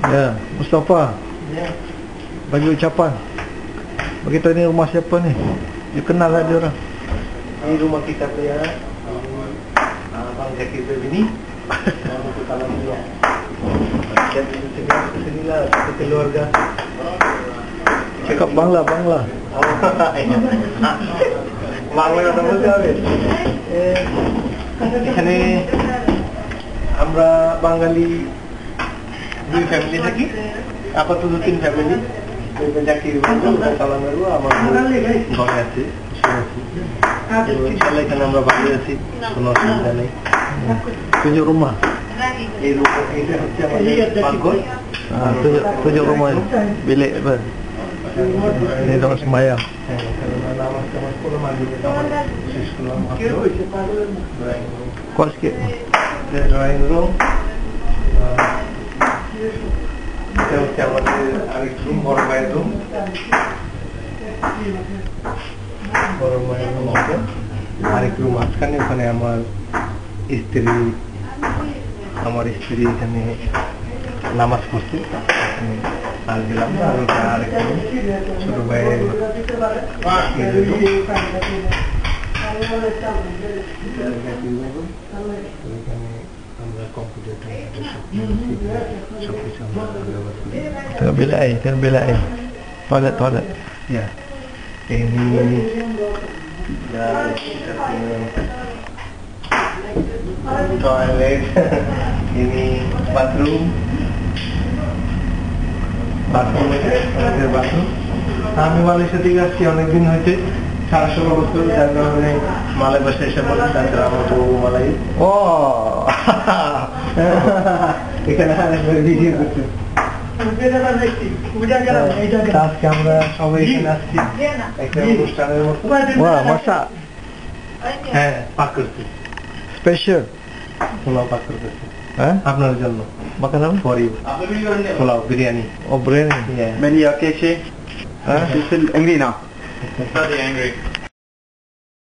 Ya, Mustafa. Ya. Bagi ucapan. Bagi tahu ni rumah siapa ni? You kenal lah dia orang. Ini rumah kita punya Abang Zakir Bini. Nama kepala dia. Jadi sini lah satu keluarga. Cakap Bangla. Bangla কথা বলতে হবে এখানে আমরা বাঙালি দুই family থাকি আপাতত তিন family Zakir কালামেরও আমার ঘরে আছে ইনশাআল্লাহ এখানে আমরা বাড়ি আছি কোনো অসুবিধা নেই Tunjuk rumah. এই রুমটা এটা হচ্ছে আমাদের পাকঘর Tunjuk rumah ni. Bilik apa? Ini tempat sembahyang. Kuat sikit. Drawing room. Kita hচ্ছে আমাদের আরেক রুম বড় মায়ের রুম বড় মায়ের রুম আছে আরেক রুম মাঝখানে ওখানে আমার স্ত্রী এখানে নামাজ পড়ছে আর দিলাম আর ওটা আরেক রুম ছোট ভাইয়ের আমরা কম্পিউটার সবকিছু আমরা ব্যবহার করি Tengah bilik air. Toilet. ya ini dan kita punya toilet ini bathroom আমাদের bathroom আমি মালয়েশিয়া থেকে আসছি অনেকদিন হয়েছে 16 বছর যার কারণে মালয় ভাষা এসে বলে তারপরে আমার বউ মালাই এখানে আরেকবার ভিডিও করছে আজকে আমরা সবাই এখানে আসছি একটা অনুষ্ঠানের মতো Wah, masak. হ্যাঁ পাক করছি Special. পোলাও পাক করতেছি Ha? আপনার জন্য Makan apa? For you pulao biryani Oh, biryani. Yeah. Menu okay, Sheikh? Ha? She's still angry now. Study angry.